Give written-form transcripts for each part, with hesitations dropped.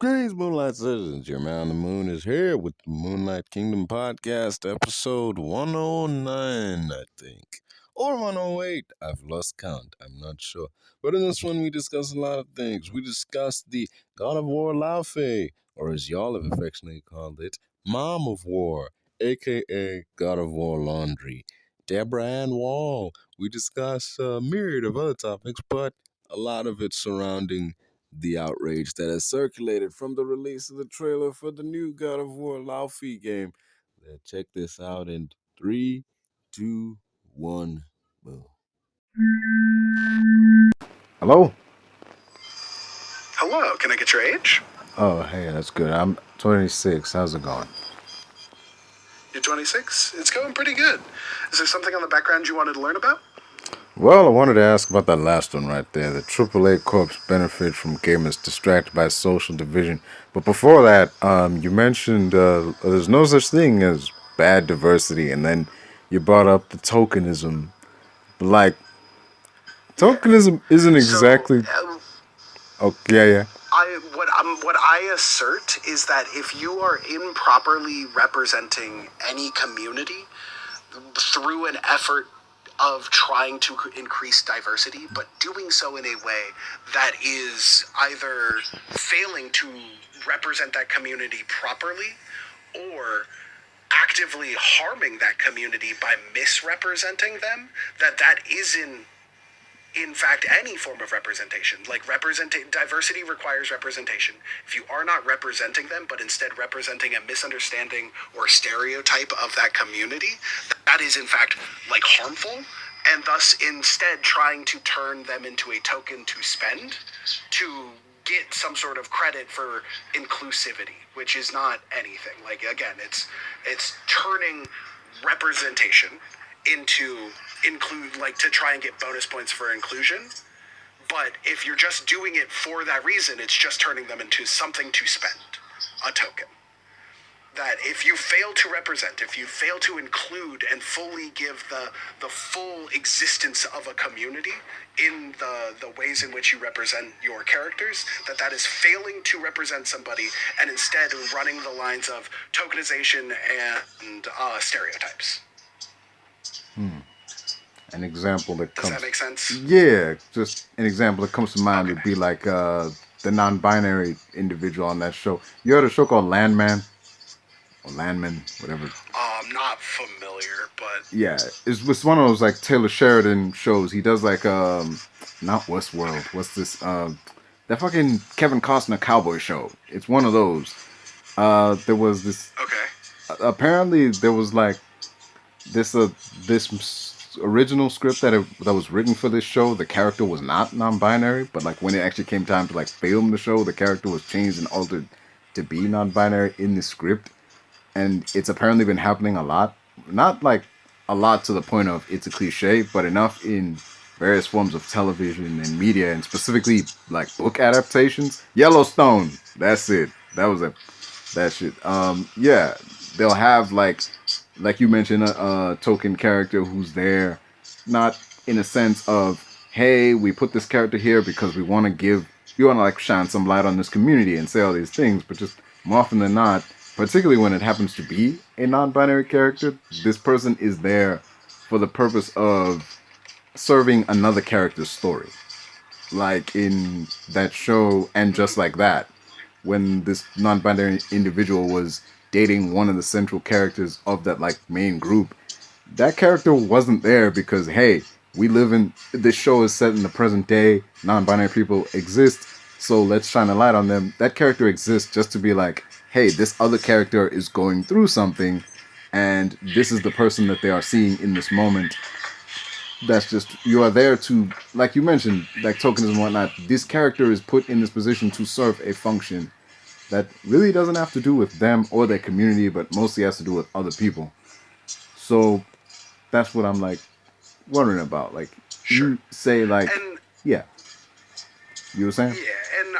Greetings, Moonlight citizens. Your man on the moon is here with the Moonlight Kingdom Podcast, episode 109, I think. Or 108. I've lost count. I'm not sure. But in this one, we discuss a lot of things. We discuss the God of War Laufey, or as y'all have affectionately called it, Mom of War, aka God of War Laundry, Deborah and Woll. We discuss a myriad of other topics, but a lot of it surrounding the outrage that has circulated from the release of the trailer for the new God of War Laufey game. Check this out in 3, 2, 1, boom. Hello? Hello, can I get your age? Oh, hey, that's good. I'm 26. How's it going? You're 26? It's going pretty good. Is there something on the background you wanted to learn about? Well, I wanted to ask about that last one right there. The AAA Corps benefit from gamers distracted by social division. But before that, you mentioned there's no such thing as bad diversity, and then you brought up the tokenism. But, like, tokenism isn't exactly... Oh, yeah. What I assert is that if you are improperly representing any community through an effort of trying to increase diversity, but doing so in a way that is either failing to represent that community properly or actively harming that community by misrepresenting them, that isn't in fact any form of representation. Like, diversity requires representation. If you are not representing them, but instead representing a misunderstanding or stereotype of that community, that is in fact like harmful, and thus instead trying to turn them into a token to spend to get some sort of credit for inclusivity, which is not anything. Like, again, it's turning representation into to try and get bonus points for inclusion. But if you're just doing it for that reason, it's just turning them into something to spend, a token. That if you fail to represent, if you fail to include and fully give the full existence of a community in the ways in which you represent your characters, that is failing to represent somebody and instead running the lines of tokenization and stereotypes. An example that comes... Does that make sense? Yeah, just an example that comes to mind would be like the non-binary individual on that show. You heard a show called Landman? Or Landman, whatever. I'm not familiar, but... Yeah, it's one of those like Taylor Sheridan shows. He does like, not Westworld. What's this? That fucking Kevin Costner cowboy show. It's one of those. There was this... Okay. Apparently there was like this original script that was written for this show. The character was not non-binary, but like when it actually came time to like film the show, the character was changed and altered to be non-binary in the script. And it's apparently been happening a lot. Not like a lot to the point of it's a cliche, but enough in various forms of television and media, and specifically like book adaptations. Yellowstone, that's it. That was that shit. Yeah, they'll have like you mentioned, a token character who's there, not in a sense of, hey, we put this character here because we want to like shine some light on this community and say all these things, but just more often than not, particularly when it happens to be a non-binary character, this person is there for the purpose of serving another character's story. Like in that show, And Just Like That, when this non-binary individual was dating one of the central characters of that like main group, that character wasn't there because, hey, this show is set in the present day, non-binary people exist, so let's shine a light on them. That character exists just to be like, hey, this other character is going through something, and this is the person that they are seeing in this moment. That's just, you are there to, like you mentioned, like tokenism and whatnot, this character is put in this position to serve a function that really doesn't have to do with them or their community, but mostly has to do with other people. So that's what I'm like wondering about. Like, sure. You say like, and, yeah, you were saying? Yeah, and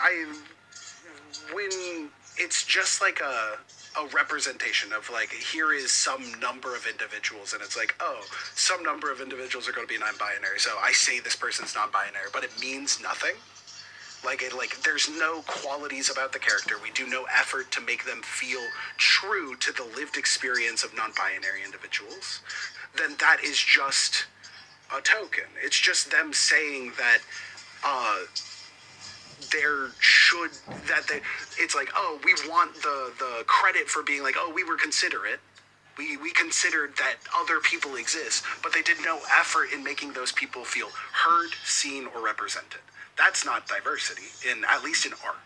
when it's just like a representation of like, here is some number of individuals, and it's like, oh, some number of individuals are going to be non-binary, so I say this person's non-binary, but it means nothing. There's no qualities about the character. We do no effort to make them feel true to the lived experience of non-binary individuals. Then that is just a token. It's just them saying that it's like, oh, we want the credit for being like, oh, we were considerate. We considered that other people exist, but they did no effort in making those people feel heard, seen, or represented. That's not diversity, at least in art.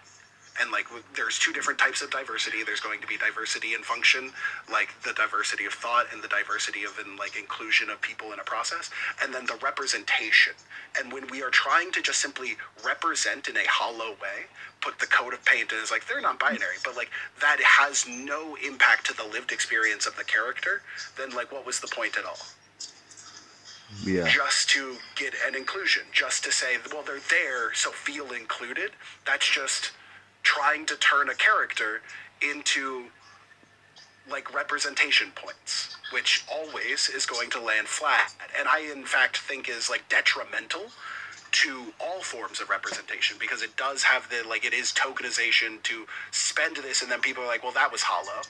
And there's two different types of diversity. There's going to be diversity in function, like the diversity of thought and the diversity of inclusion of people in a process, and then the representation. And when we are trying to just simply represent in a hollow way, put the coat of paint, and it's like they're non-binary, but that has no impact to the lived experience of the character, then what was the point at all? Yeah. Just to get an inclusion, just to say, well, they're there, so feel included. That's just trying to turn a character into representation points, which always is going to land flat, and I in fact think is detrimental to all forms of representation, because it does have it is tokenization to spend this, and then people are like, well, that was hollow,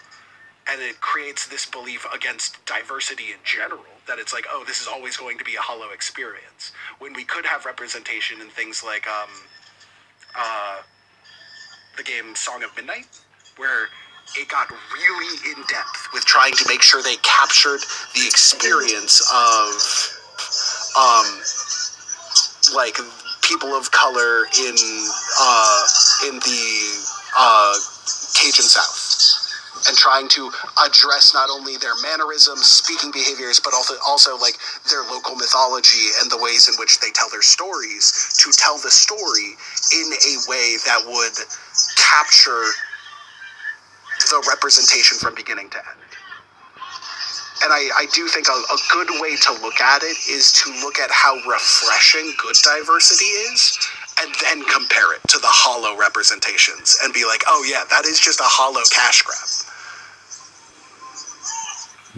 and it creates this belief against diversity in general, that it's oh, this is always going to be a hollow experience, when we could have representation in things like the game Song of Midnight, where it got really in depth with trying to make sure they captured the experience of people of color in the Cajun South, and trying to address not only their mannerisms, speaking behaviors, but also their local mythology and the ways in which they tell their stories, to tell the story in a way that would capture the representation from beginning to end. And I do think a good way to look at it is to look at how refreshing good diversity is, and then compare it to the hollow representations and be like, oh yeah, that is just a hollow cash grab.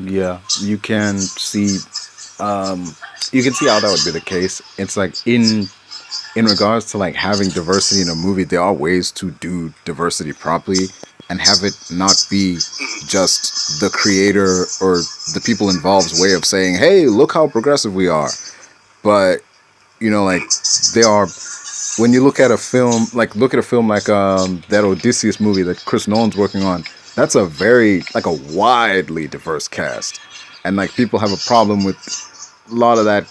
Yeah, you can see how that would be the case. It's in regards to having diversity in a movie, there are ways to do diversity properly and have it not be just the creator or the people involved's way of saying, hey, look how progressive we are. But there are, when you look at a film like that Odysseus movie that Chris Nolan's working on, that's a very a widely diverse cast, and people have a problem with a lot of that.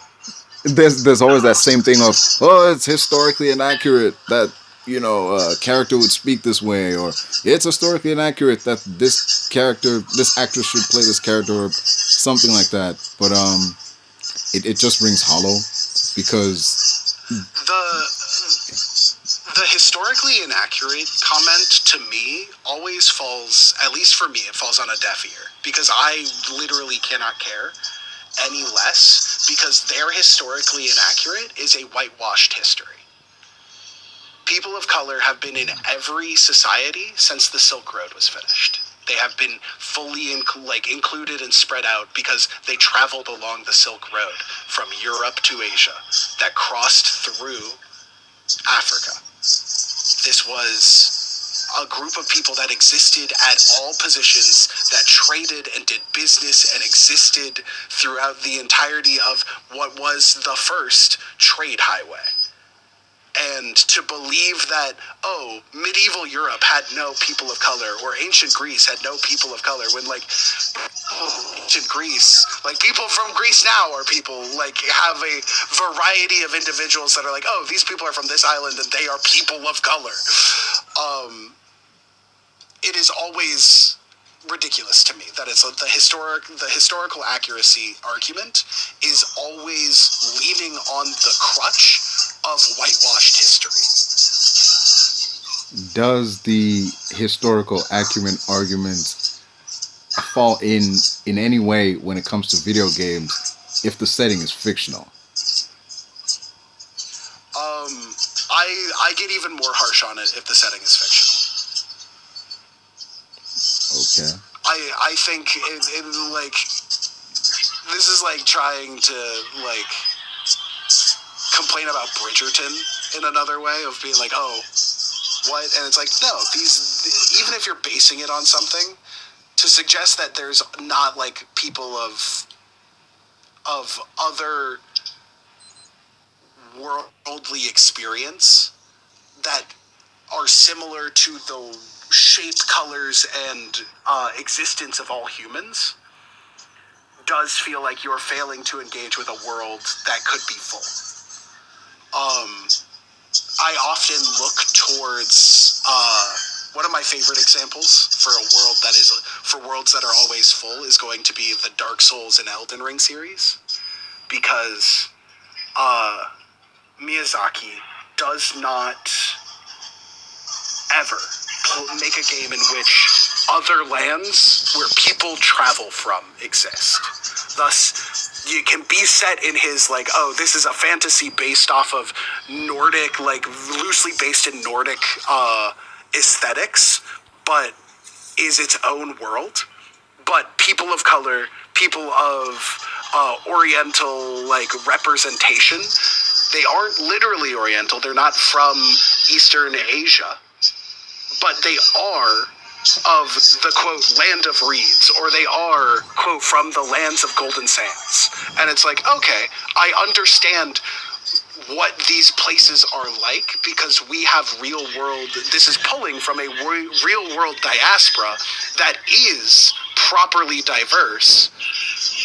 There's always that same thing of, oh, it's historically inaccurate that a character would speak this way, or it's historically inaccurate that this actress should play this character, or something like that. But it just rings hollow, because the historically inaccurate comment, to me, always falls, at least for me, it falls on a deaf ear, because I literally cannot care any less, because their historically inaccurate is a whitewashed history. People of color have been in every society since the Silk Road was finished. They have been fully included and spread out because they traveled along the Silk Road from Europe to Asia that crossed through Africa. This was a group of people that existed at all positions, that traded and did business and existed throughout the entirety of what was the first trade highway. And to believe that, oh, medieval Europe had no people of color, or ancient Greece had no people of color, when ancient Greece, people from Greece now are people, have a variety of individuals that are oh, these people are from this island and they are people of color. It is always ridiculous to me that it's the historical accuracy argument is always leaning on the crutch of whitewashed history. Does the historical acumen argument fall in any way when it comes to video games if the setting is fictional? I get even more harsh on it if the setting is fictional. Okay. I think this is trying to complain about Bridgerton in another way of being like, oh, what? And it's like, no, even if you're basing it on something, to suggest that there's not like people of other worldly experience that are similar to the shape, colors, and existence of all humans does feel like you're failing to engage with a world that could be full. I often look towards one of my favorite examples for worlds that are always full is going to be the Dark Souls and Elden Ring series, because Miyazaki does not ever make a game in which other lands where people travel from exist. Thus, you can be set in his, like, oh, this is a fantasy based off of Nordic, like, loosely based in Nordic aesthetics, but is its own world. But people of color, people of Oriental, like, representation, they aren't literally Oriental, they're not from Eastern Asia, but they are of the, quote, land of reeds, or they are, quote, from the lands of golden sands. And it's like, okay, I understand what these places are like because we have real world, this is pulling from a real world diaspora that is properly diverse,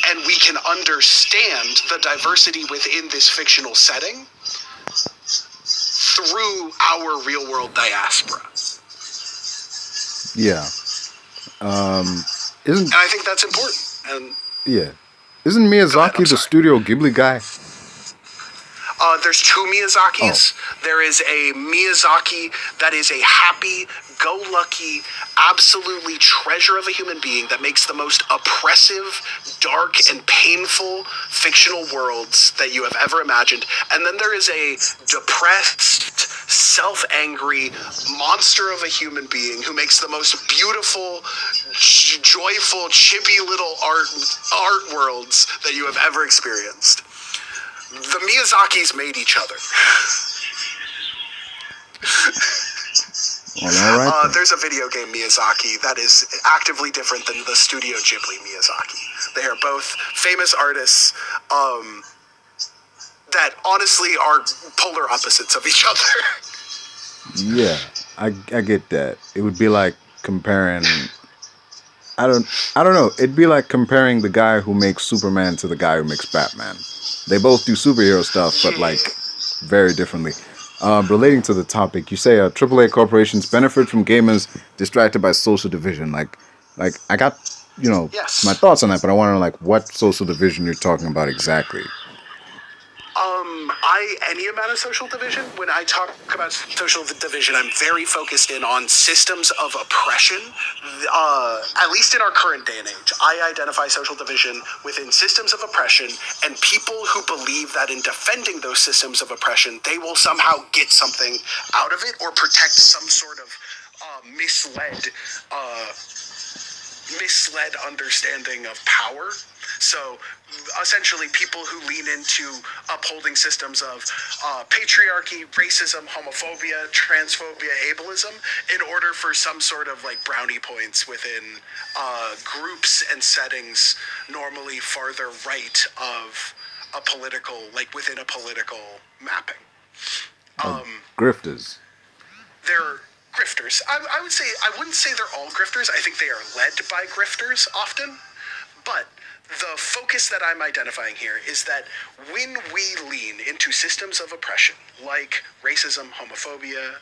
and we can understand the diversity within this fictional setting through our real world diaspora. Yeah. And I think that's important. And yeah. Isn't Miyazaki the Studio Ghibli guy? There's two Miyazakis. Oh. There is a Miyazaki that is a happy-go-lucky, absolutely treasure of a human being that makes the most oppressive, dark, and painful fictional worlds that you have ever imagined. And then there is a depressed, self-angry monster of a human being who makes the most beautiful, joyful, chippy little art worlds that you have ever experienced. The Miyazakis made each other. Well, all right, there's a video game Miyazaki that is actively different than the Studio Ghibli Miyazaki. They are both famous artists that honestly are polar opposites of each other. Yeah, I get that. It would be like comparing... I don't know. It'd be like comparing the guy who makes Superman to the guy who makes Batman. They both do superhero stuff, but like very differently. Relating to the topic, you say AAA corporations benefit from gamers distracted by social division. Like I got, yes. my thoughts on that, but I want to know like what social division you're talking about exactly. Any amount of social division. When I talk about social division, I'm very focused in on systems of oppression. At least in our current day and age, I identify social division within systems of oppression and people who believe that in defending those systems of oppression, they will somehow get something out of it or protect some sort of misled understanding of power. So essentially people who lean into upholding systems of patriarchy, racism, homophobia, transphobia, ableism in order for some sort of like brownie points within groups and settings normally farther right of a political, like within a political mapping. Grifters. They're grifters. I wouldn't say they're all grifters. I think they are led by grifters often, but the focus that I'm identifying here is that when we lean into systems of oppression, like racism, homophobia,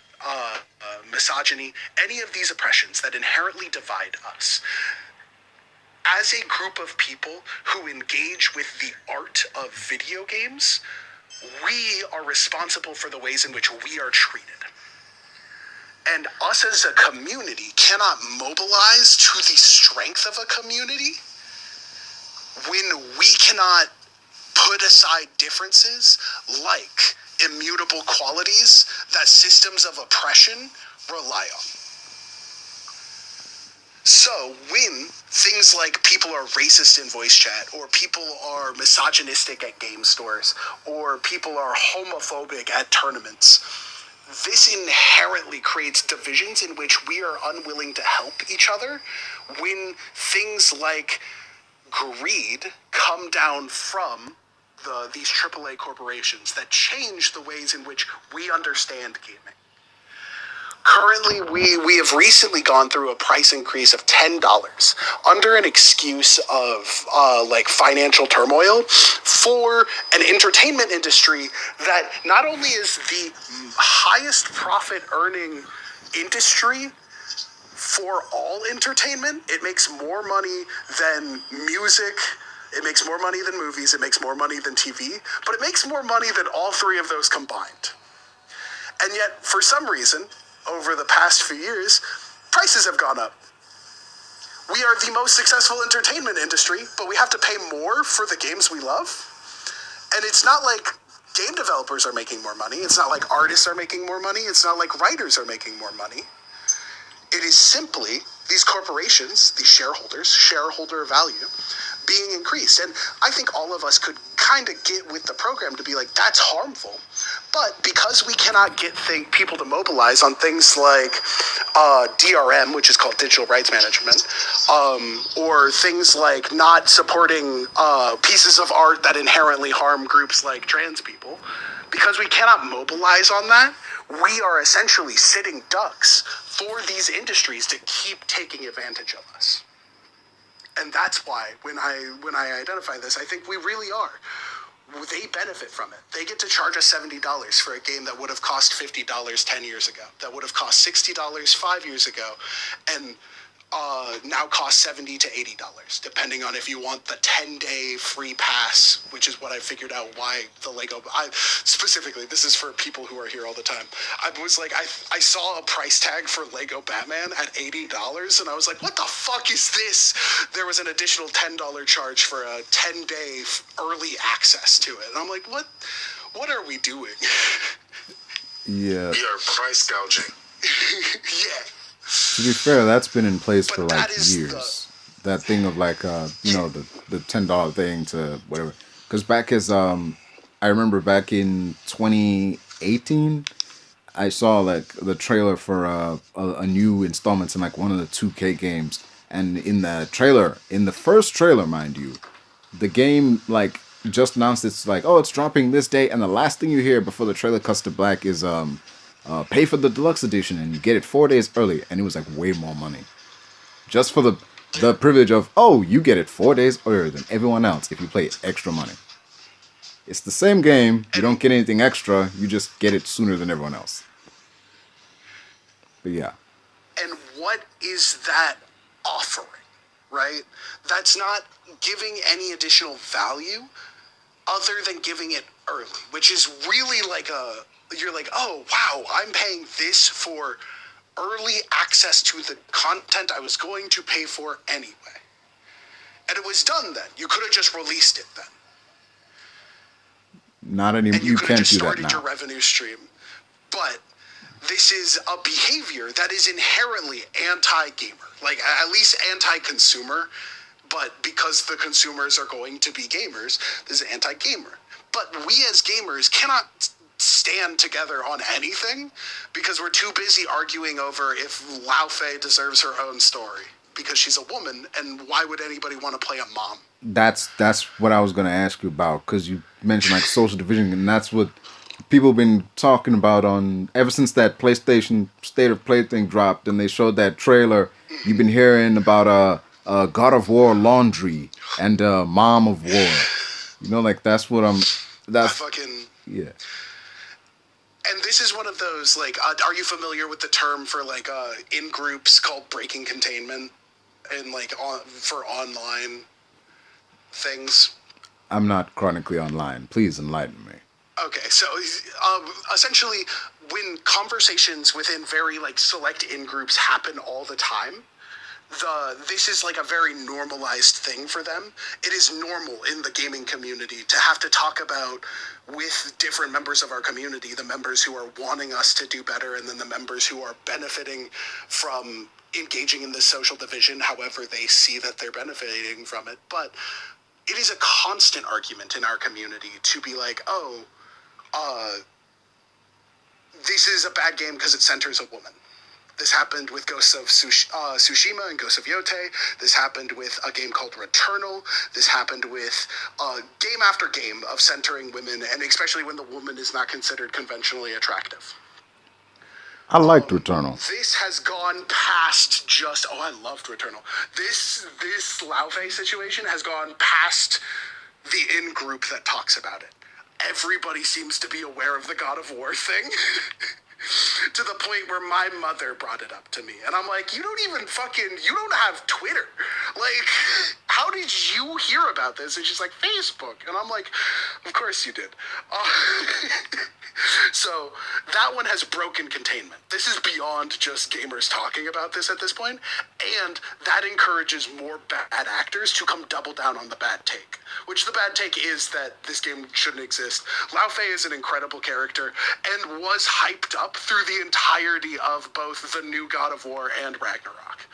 misogyny, any of these oppressions that inherently divide us, as a group of people who engage with the art of video games, we are responsible for the ways in which we are treated. And us as a community cannot mobilize to the strength of a community when we cannot put aside differences like immutable qualities that systems of oppression rely on. So when things like people are racist in voice chat, or people are misogynistic at game stores, or people are homophobic at tournaments, this inherently creates divisions in which we are unwilling to help each other when things like greed come down from these AAA corporations that change the ways in which we understand gaming. Currently, we have recently gone through a price increase of $10 under an excuse of like financial turmoil for an entertainment industry that not only is the highest profit earning industry for all entertainment, it makes more money than music, it makes more money than movies, it makes more money than TV, but it makes more money than all three of those combined. And yet, for some reason, over the past few years, prices have gone up. We are the most successful entertainment industry, but we have to pay more for the games we love. And it's not like game developers are making more money. It's not like artists are making more money. It's not like writers are making more money. It is simply these corporations, these shareholders, shareholder value, being increased. And I think all of us could kind of get with the program to be like, that's harmful. But because we cannot get people to mobilize on things like DRM, which is called digital rights management, or things like not supporting pieces of art that inherently harm groups like trans people, because we cannot mobilize on that, we are essentially sitting ducks for these industries to keep taking advantage of us. And that's why when I identify this, I think we really are. They benefit from it. They get to charge us $70 for a game that would have cost $50 10 years ago, that would have cost $60 5 years ago, and now costs $70 to $80, depending on if you want the 10-day free pass, which is what I figured out why the Lego... specifically, this is for people who are here all the time. I was like, I saw a price tag for Lego Batman at $80, and I was like, what the fuck is this? There was an additional $10 charge for a 10-day early access to it. And I'm like, what are we doing? Yeah. We are price gouging. Yeah. To be fair, that's been in place for like years. That thing of like, you know, the $10 thing to whatever. Because I remember back in 2018, I saw like the trailer for a new installment in like one of the 2K games. And in the trailer, in the first trailer, mind you, the game like just announced it's like, oh, it's dropping this day. And the last thing you hear before the trailer cuts to black is pay for the deluxe edition and you get it 4 days early, and it was like way more money just for the privilege of, oh, you get it 4 days earlier than everyone else if you play extra money. It's the same game, you don't get anything extra, you just get it sooner than everyone else. But yeah. And what is that offering, right? That's not giving any additional value other than giving it early, which is really like you're like, oh, wow, I'm paying this for early access to the content I was going to pay for anyway. And it was done then. You could have just released it then. Not anymore. And you could have just do that started now. your revenue stream. But this is a behavior that is inherently anti-gamer, like at least anti-consumer, but because the consumers are going to be gamers, this is anti-gamer. But we as gamers cannot stand together on anything because we're too busy arguing over if Laufey deserves her own story because she's a woman, and why would anybody want to play a mom? That's what I was going to ask you about, because you mentioned like social division, and that's what people have been talking about on ever since that PlayStation State of Play thing dropped and they showed that trailer. You've been hearing about God of War laundry and Mom of War. You know, like that's what yeah. And this is one of those, like, are you familiar with the term for, like, in groups called breaking containment and, like, for online things? I'm not chronically online. Please enlighten me. Okay, so essentially, when conversations within very, like, select in-groups happen all the time, this is like a very normalized thing for them. It is normal in the gaming community to have to talk about with different members of our community, the members who are wanting us to do better and then the members who are benefiting from engaging in this social division however they see that they're benefiting from it. But it is a constant argument in our community to be like, oh, this is a bad game because it centers a woman. This happened with Ghosts of Tsushima and Ghosts of Yote. This happened with a game called Returnal. This happened with game after game of centering women, and especially when the woman is not considered conventionally attractive. I liked Returnal. This has gone past just, I loved Returnal. This Laufey situation has gone past the in-group that talks about it. Everybody seems to be aware of the God of War thing. To the point where my mother brought it up to me. And I'm like, you don't have Twitter. Like, how did you hear about this? And she's like, Facebook. And I'm like, of course you did. So that one has broken containment. This is beyond just gamers talking about this at this point. And that encourages more bad actors to come double down on the bad take. Which the bad take is that this game shouldn't exist. Laufey is an incredible character and was hyped up through the entirety of both the new God of War and Ragnarok.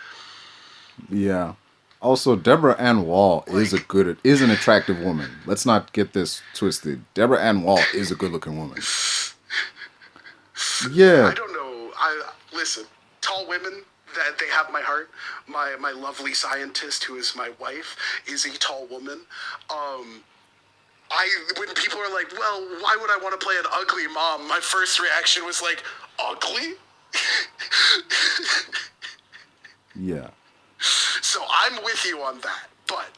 Yeah. Also, Deborah-Ann-Woll is an attractive woman. Let's not get this twisted. Deborah-Ann-Woll is a good-looking woman. Yeah. I don't know. Listen, tall women, that they have my heart. My lovely scientist, who is my wife, is a tall woman. When people are like, well, why would I want to play an ugly mom? My first reaction was like, ugly? Yeah. So I'm with you on that, but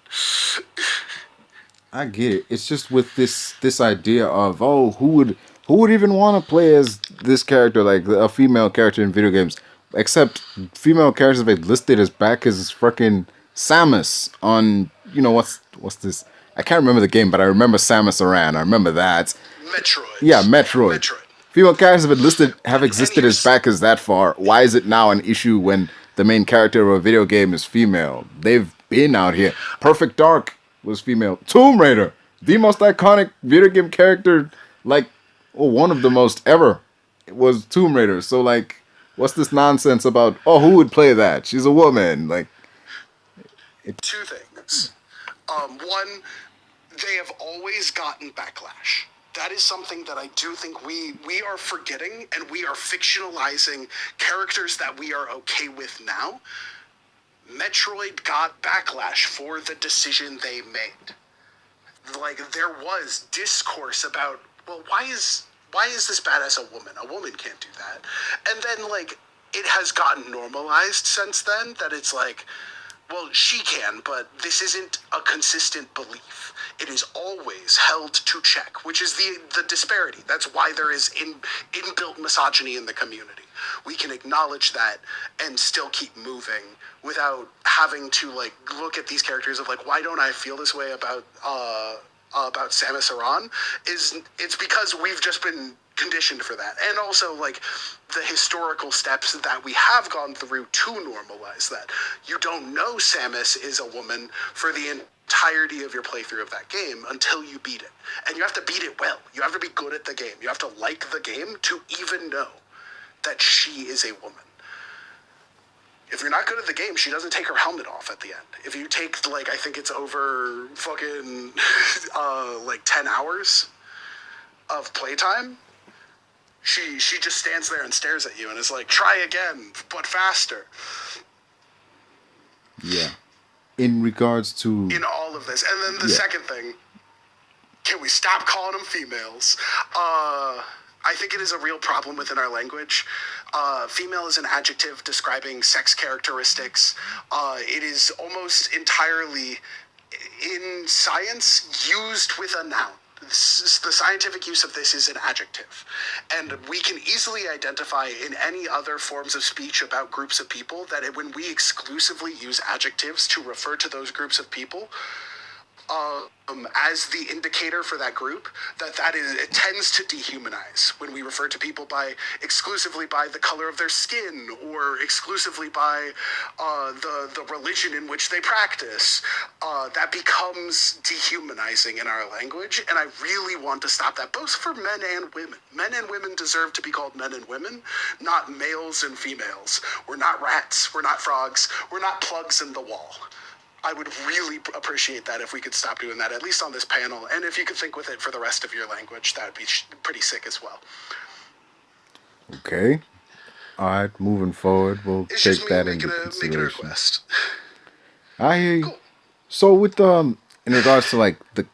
I get it. It's just with this idea of, who would even want to play as this character, like a female character in video games? Except female characters they listed as back as fucking Samus on, what's this? I can't remember the game, but I remember Samus Aran. I remember that. Metroid. Yeah, Metroid. Female characters have existed as back as that far. Why is it now an issue when the main character of a video game is female? They've been out here. Perfect Dark was female. Tomb Raider, the most iconic video game character, one of the most ever, was Tomb Raider. So, what's this nonsense about, who would play that? She's a woman. Two things. One, they have always gotten backlash. That is something that I do think we are forgetting, and we are fictionalizing characters that we are okay with now. Metroid got backlash for the decision they made. There was discourse about, well, why is this badass a woman? A woman can't do that. And then, it has gotten normalized since then that it's like, well, she can, but this isn't a consistent belief. It is always held to check, which is the disparity. That's why there is inbuilt misogyny in the community. We can acknowledge that and still keep moving without having to look at these characters of why don't I feel this way about Samus Aran? It's because we've just been conditioned for that. And also the historical steps that we have gone through to normalize that. You don't know Samus is a woman for the entirety of your playthrough of that game until you beat it. And you have to beat it well. You have to be good at the game. You have to like the game to even know that she is a woman. If you're not good at the game, she doesn't take her helmet off at the end. If you take, I think it's over fucking, 10 hours of playtime, she just stands there and stares at you and is like, try again, but faster. Yeah. In regards to... In all of this. And then the second thing, can we stop calling them females? I think it is a real problem within our language. Female is an adjective describing sex characteristics. It is almost entirely, in science, used with a noun. The scientific use of this is an adjective. And we can easily identify in any other forms of speech about groups of people that when we exclusively use adjectives to refer to those groups of people, as the indicator for that group, it tends to dehumanize when we refer to people exclusively by the color of their skin or exclusively by the religion in which they practice. That becomes dehumanizing in our language, and I really want to stop that, both for men and women. Men and women deserve to be called men and women, not males and females. We're not rats, we're not frogs, we're not plugs in the wall. I would really appreciate that if we could stop doing that, at least on this panel. And if you could think with it for the rest of your language, that would be pretty sick as well. Okay. All right, moving forward, we'll It's take just that me into making a consideration. request. I hear you. Cool. So with in regards to like the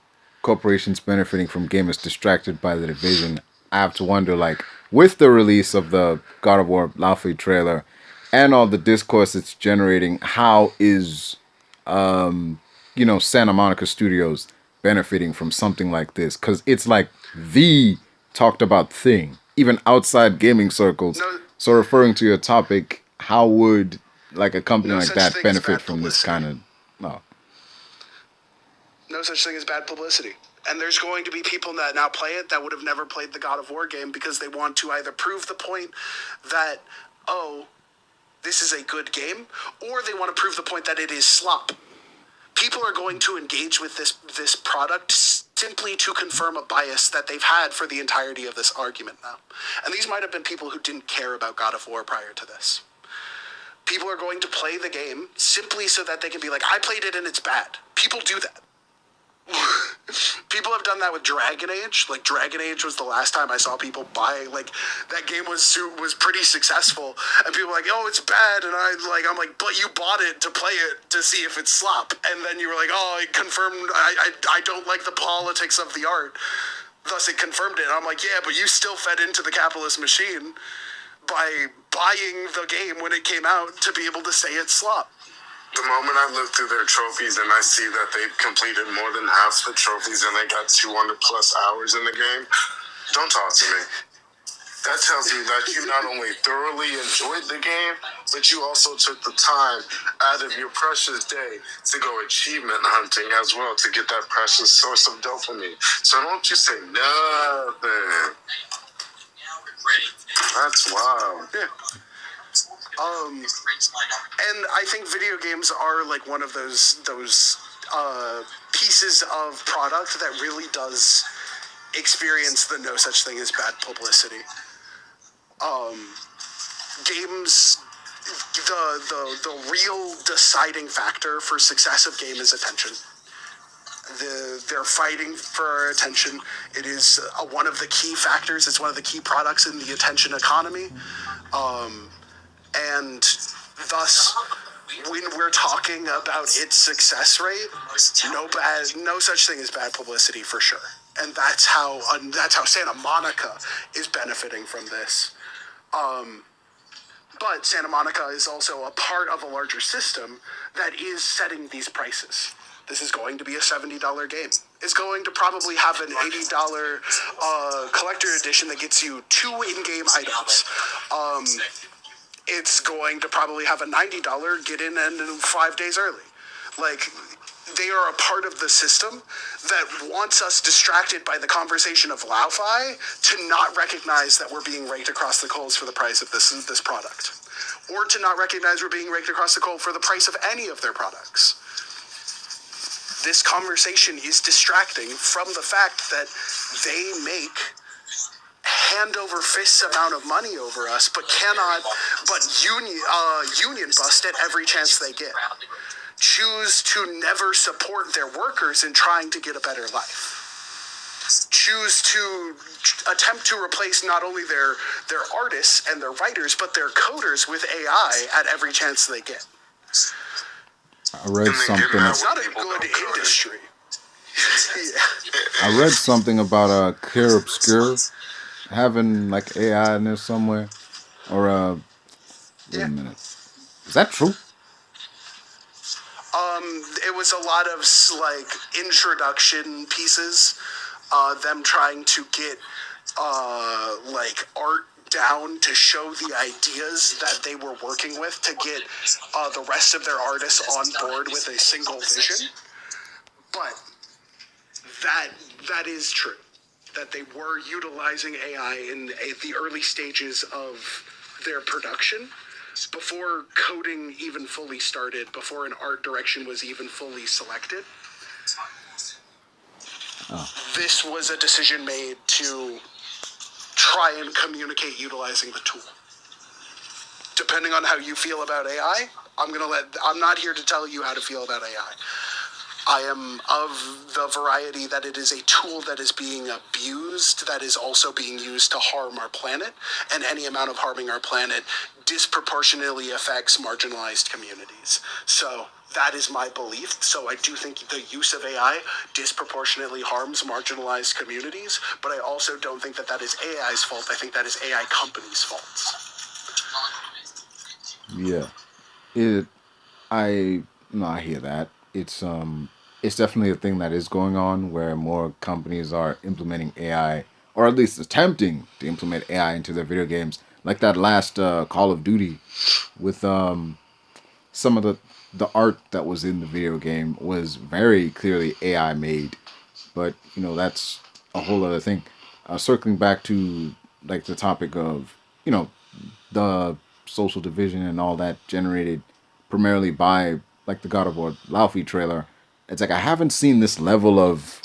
corporations benefiting from gamers distracted by the division, I have to wonder, like, with the release of the God of War Laufey trailer and all the discourse it's generating, how is Santa Monica Studios benefiting from something like this? Because it's like the talked about thing, even outside gaming circles. No. So referring to your topic, how would like a company No like such that thing as benefit bad from this publicity. kind of? No. No such thing as bad publicity. And there's going to be people that now play it that would have never played the God of War game because they want to either prove the point that, oh, this is a good game, or they want to prove the point that it is slop. People are going to engage with this product simply to confirm a bias that they've had for the entirety of this argument now. And these might have been people who didn't care about God of War prior to this. People are going to play the game simply so that they can be like, I played it and it's bad. People do that. People have done that with Dragon Age. Like, Dragon Age was the last time I saw people buy, like, that game was pretty successful, and people were like, oh, it's bad, and I'm like, but you bought it to play it to see if it's slop, and then you were like, oh, it confirmed, I don't like the politics of the art, thus it confirmed it, and I'm like, yeah, but you still fed into the capitalist machine by buying the game when it came out to be able to say it's slop. The moment I look through their trophies and I see that they've completed more than half the trophies and they got 200 plus hours in the game, don't talk to me. That tells me that you not only thoroughly enjoyed the game, but you also took the time out of your precious day to go achievement hunting as well to get that precious source of dopamine. So don't you say nothing. That's wild. Yeah. And I think video games are like one of those pieces of product that really does experience the no such thing as bad publicity. Games, the real deciding factor for success of game is attention. They're fighting for our attention. It is one of the key factors. It's one of the key products in the attention economy. And thus, when we're talking about its success rate, no such thing as bad publicity for sure. And that's how Santa Monica is benefiting from this. But Santa Monica is also a part of a larger system that is setting these prices. This is going to be a $70 game. It's going to probably have an $80 collector edition that gets you 2 in-game items. It's going to probably have a $90 get in and 5 days early. Like, they are a part of the system that wants us distracted by the conversation of Laufey to not recognize that we're being raked across the coals for the price of this product. Or to not recognize we're being raked across the coal for the price of any of their products. This conversation is distracting from the fact that they make hand over fist amount of money over us, but union bust at every chance they get. Choose to never support their workers in trying to get a better life. Choose to attempt to replace not only their artists and their writers, but their coders with AI at every chance they get. I read something. It's not a good industry. I read something about Clear Obscure having like AI in there somewhere, or wait a minute, is that true? It was a lot of like introduction pieces, them trying to get like art down to show the ideas that they were working with to get the rest of their artists on board with a single vision. But That is true. That they were utilizing AI in the early stages of their production, before coding even fully started, before an art direction was even fully selected. This was a decision made to try and communicate utilizing the tool. Depending on how you feel about AI, I'm not here to tell you how to feel about AI. I am of the variety that it is a tool that is being abused, that is also being used to harm our planet, and any amount of harming our planet disproportionately affects marginalized communities. So that is my belief. So I do think the use of AI disproportionately harms marginalized communities, but I also don't think that is AI's fault. I think that is AI companies' fault. Yeah. I hear that. It's definitely a thing that is going on where more companies are implementing AI, or at least attempting to implement AI into their video games. Like that last Call of Duty, with some of the art that was in the video game was very clearly AI made, but that's a whole other thing. Circling back to like the topic of the social division and all that generated primarily by like the God of War Laufey trailer. It's like I haven't seen this level of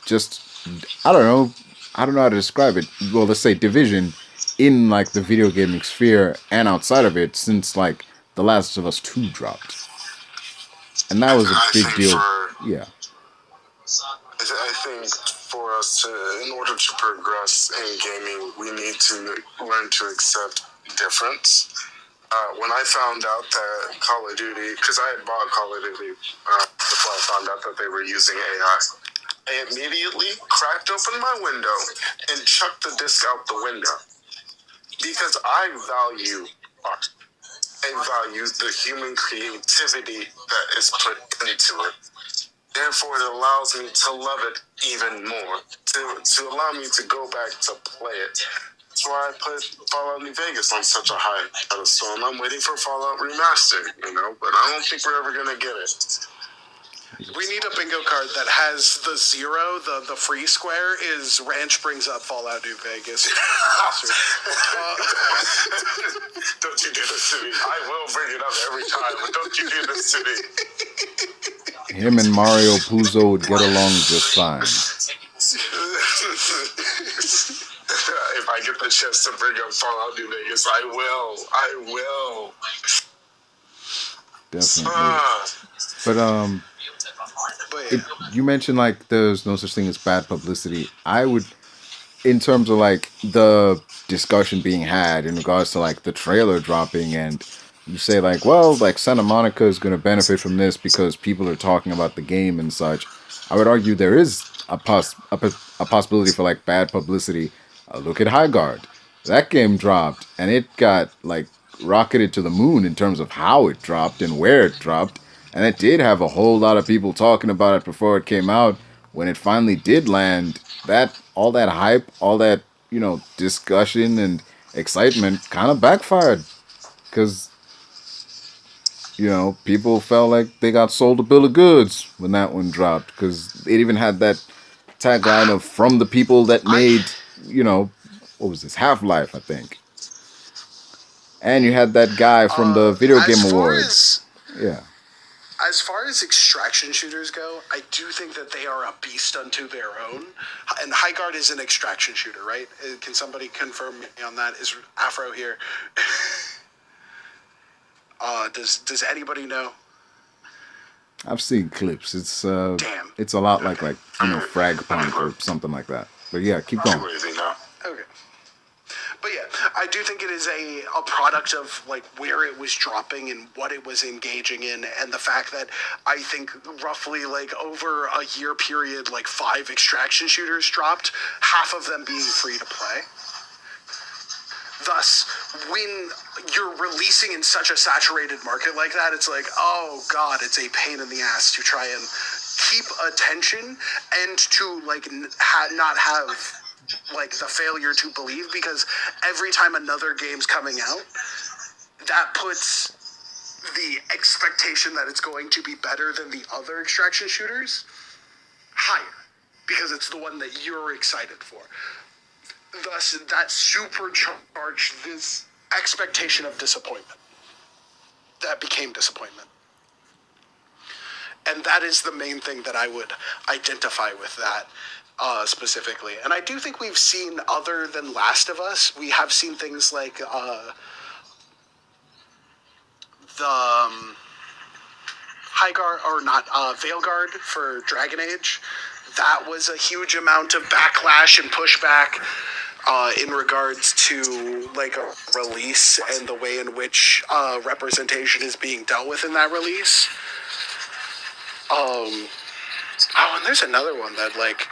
just I don't know how to describe it. Well, let's say division in like the video gaming sphere and outside of it since like The Last of Us 2 dropped. And that was a big deal. Yeah. I think for us in order to progress in gaming, we need to learn to accept difference. When I found out that Call of Duty, because I had bought Call of Duty before I found out that they were using AI, I immediately cracked open my window and chucked the disc out the window. Because I value art. I value the human creativity that is put into it. Therefore, it allows me to love it even more, to allow me to go back to play it. That's why I put Fallout New Vegas on such a high pedestal, and I'm waiting for Fallout Remastered, but I don't think we're ever going to get it. We need a bingo card that has the 0, the free square is Ranch brings up Fallout New Vegas. Don't you do this to me. I will bring it up every time, but don't you do this to me. Him and Mario Puzo would get along just fine. If I get the chance to bring up Fallout New Vegas, I will. Definitely. But you mentioned like there's no such thing as bad publicity. I would, in terms of like the discussion being had in regards to like the trailer dropping, and you say like, well, like Santa Monica is going to benefit from this because people are talking about the game and such. I would argue there is a possibility for like bad publicity. Look at High Guard. That game dropped and it got like rocketed to the moon in terms of how it dropped and where it dropped. And it did have a whole lot of people talking about it before it came out. When it finally did land, all that hype, all that, discussion and excitement kind of backfired. Because, people felt like they got sold a bill of goods when that one dropped. Because it even had that tagline of from the people that made, what was this? Half-Life, I think. And you had that guy from the Video Game Awards. Yeah. As far as extraction shooters go, I do think that they are a beast unto their own. And High Guard is an extraction shooter, right? Can somebody confirm me on that? Is Afro here? Does anybody know? I've seen clips. It's it's a lot like Frag Punk or something like that. But yeah, keep going. Okay. But yeah, I do think it is a product of like where it was dropping and what it was engaging in, and the fact that I think roughly like over a year period, like 5 extraction shooters dropped, half of them being free to play. Thus, when you're releasing in such a saturated market like that, it's like, oh god, it's a pain in the ass to try and keep attention and to like not have like the failure to believe, because every time another game's coming out, that puts the expectation that it's going to be better than the other extraction shooters higher, because it's the one that you're excited for. Thus, that supercharged this expectation of disappointment. That became disappointment. And that is the main thing that I would identify with that specifically. And I do think we've seen, other than Last of Us, we have seen things like the Veilguard for Dragon Age. That was a huge amount of backlash and pushback in regards to like a release and the way in which representation is being dealt with in that release. And there's another one that like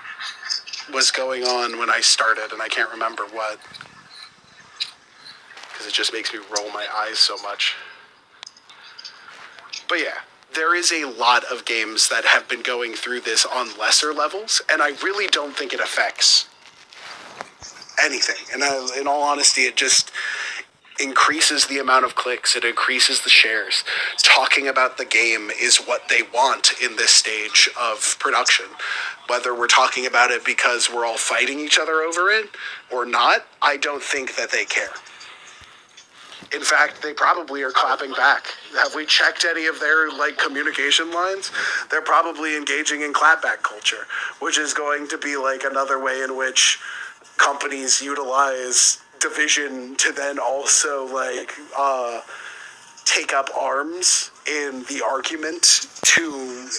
was going on when I started, and I can't remember what, because it just makes me roll my eyes so much. But yeah, there is a lot of games that have been going through this on lesser levels, and I really don't think it affects anything. And in all honesty, it just increases the amount of clicks, it increases the shares. Talking about the game is what they want in this stage of production. Whether we're talking about it because we're all fighting each other over it or not, I don't think that they care. In fact, they probably are clapping back. Have we checked any of their like communication lines? They're probably engaging in clapback culture, which is going to be like another way in which companies utilize division to then also like take up arms in the argument to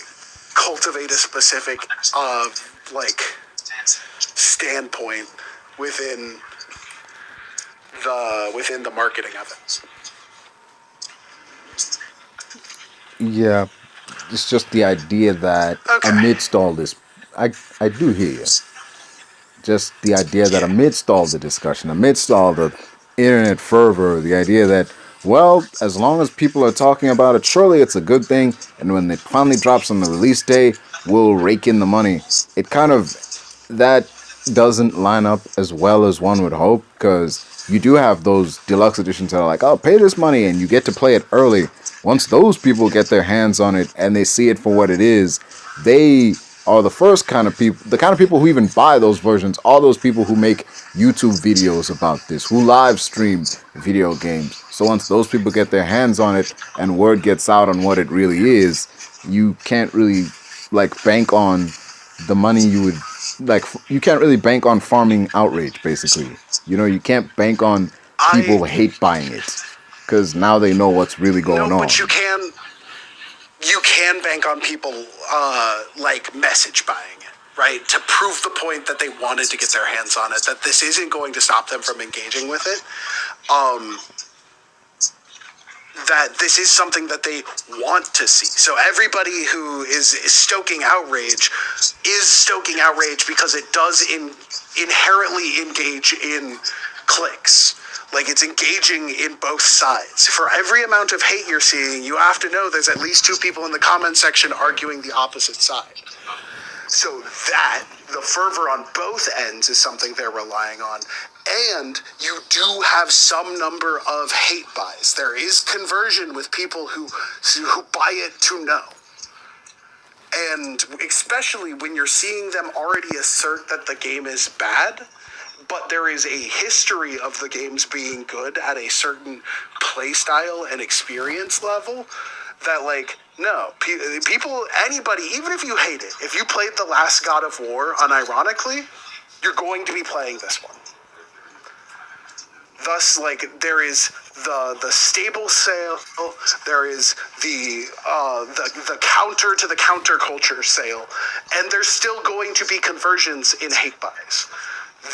cultivate a specific like standpoint within the marketing of it. Yeah, it's just the idea that amidst all this, I do hear you. Just the idea that amidst all the discussion, amidst all the internet fervor, the idea that, well, as long as people are talking about it, surely it's a good thing, and when it finally drops on the release day, we'll rake in the money. It kind of, that doesn't line up as well as one would hope, because you do have those deluxe editions that are like, oh, pay this money and you get to play it early. Once those people get their hands on it and they see it for what it is, they are the first kind of people, the kind of people who even buy those versions, all those people who make YouTube videos about this, who live stream video games. So once those people get their hands on it and word gets out on what it really is, you can't really like bank on the money you would, like, you can't really bank on farming outrage, basically. You know, you can't bank on people hate buying it, because now they know what's really going on. But you can bank on people like message buying it, right? To prove the point that they wanted to get their hands on it, that this isn't going to stop them from engaging with it. That this is something that they want to see. So everybody who is stoking outrage is stoking outrage because it does inherently engage in clicks. Like, it's engaging in both sides. For every amount of hate you're seeing, you have to know there's at least two people in the comment section arguing the opposite side. So that, the fervor on both ends is something they're relying on. And you do have some number of hate buys. There is conversion with people who buy it to know. And especially when you're seeing them already assert that the game is bad, but there is a history of the games being good at a certain play style and experience level, that, like, no, people, anybody, even if you hate it, if you played the last God of War unironically, you're going to be playing this one. Thus, like, there is the stable sale, there is the counter to the counterculture sale, and there's still going to be conversions in hate buys.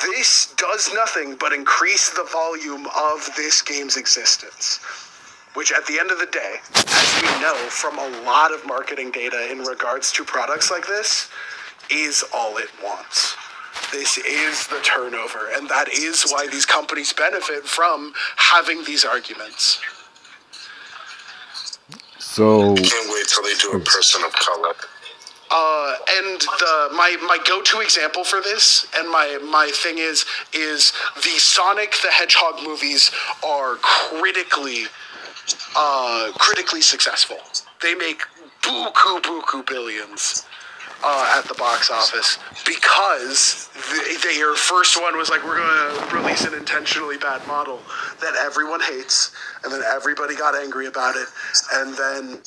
This does nothing but increase the volume of this game's existence, which at the end of the day, as we know from a lot of marketing data in regards to products like this, is all it wants. This is the turnover, and that is why these companies benefit from having these arguments. So I can't wait till they do a person of color. And my go-to example for this, and my thing is the Sonic the Hedgehog movies are critically successful. They make buku billions. at the box office because their first one was like, we're going to release an intentionally bad model that everyone hates, and then everybody got angry about it, and then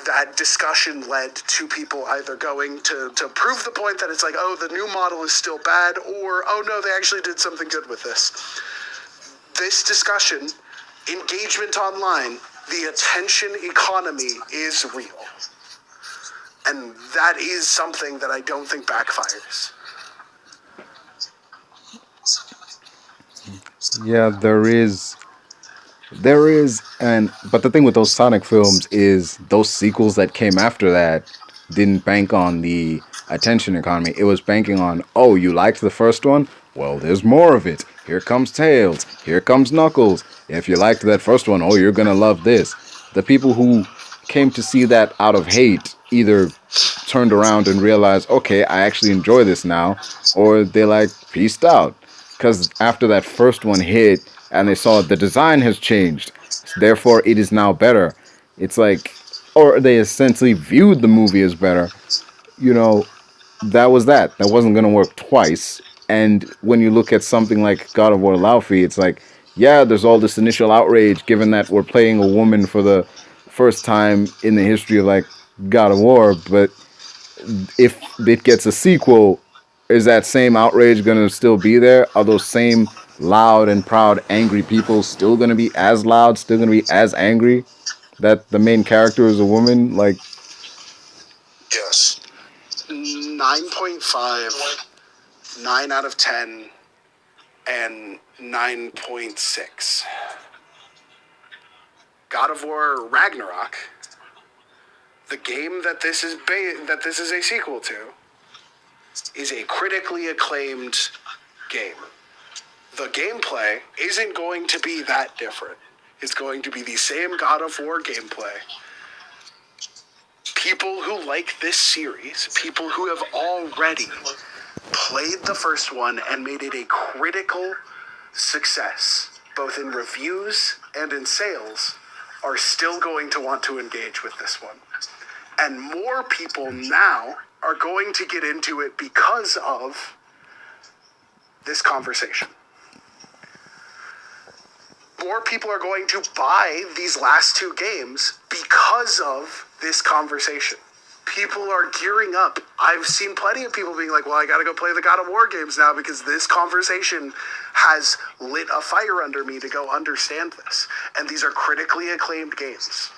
that discussion led to people either going to prove the point that it's like, oh, the new model is still bad, or, oh no, they actually did something good with this. This discussion, engagement online, the attention economy is real. And that is something that I don't think backfires. Yeah, there is, but the thing with those Sonic films is those sequels that came after that didn't bank on the attention economy. It was banking on, oh, you liked the first one? Well, there's more of it. Here comes Tails. Here comes Knuckles. If you liked that first one, oh, you're gonna love this. The people who came to see that out of hate either turned around and realized, okay, I actually enjoy this now, or they like peaced out. Because after that first one hit and they saw the design has changed, therefore it is now better. It's like, or they essentially viewed the movie as better. You know, that was that. That wasn't going to work twice. And when you look at something like God of War Laufey, it's like, yeah, there's all this initial outrage given that we're playing a woman for the first time in the history of like God of War, but if it gets a sequel, is that same outrage going to still be there? Are those same loud and proud, angry people still going to be as loud, still going to be as angry that the main character is a woman? Like, yes. 9.5, 9 out of 10, and 9.6. God of War Ragnarok, the game that this is a sequel to, is a critically acclaimed game. The gameplay isn't going to be that different. It's going to be the same God of War gameplay. People who like this series, people who have already played the first one and made it a critical success, both in reviews and in sales, are still going to want to engage with this one. And more people now are going to get into it because of this conversation. More people are going to buy these last two games because of this conversation. People are gearing up. I've seen plenty of people being like, well, I gotta go play the God of War games now because this conversation has lit a fire under me to go understand this. And these are critically acclaimed games.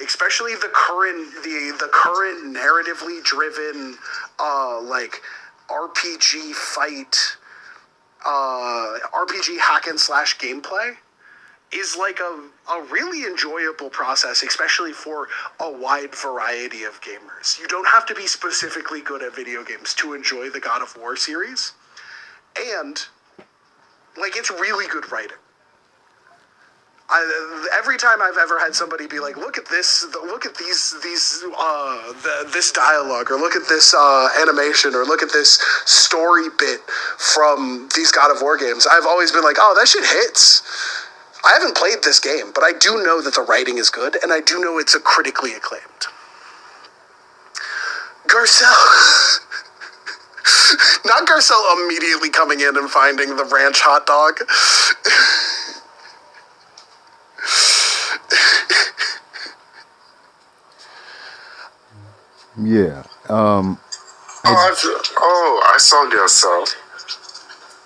Especially the current narratively driven like RPG fight, RPG hack and slash gameplay is like a really enjoyable process, especially for a wide variety of gamers. You don't have to be specifically good at video games to enjoy the God of War series. And like, it's really good writing. Every time I've ever had somebody be like, look at this, look at this dialogue, or look at this animation, or look at this story bit from these God of War games, I've always been like, oh, that shit hits. I haven't played this game, but I do know that the writing is good, and I do know it's a critically acclaimed. Garcelle. Not Garcelle immediately coming in and finding the ranch hot dog. yeah. I saw yourself.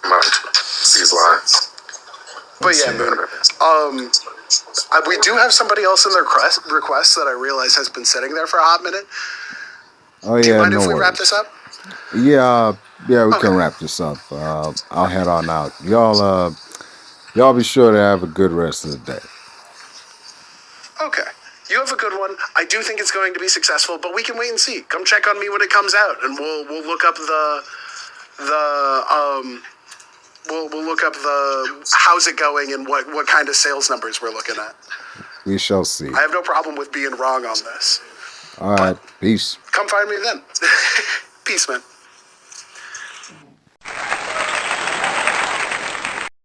These lines. But yeah, Moon. We do have somebody else in their request that I realize has been sitting there for a hot minute. Oh yeah, do you mind no if we worries. wrap this up? Yeah, we can wrap this up. I'll head on out. Y'all be sure to have a good rest of the day. Okay. You have a good one. I do think it's going to be successful, but we can wait and see. Come check on me when it comes out, and we'll look up we'll look up the how's it going and what kind of sales numbers we're looking at. We shall see. I have no problem with being wrong on this. All right, peace. Come find me then. Peace, man.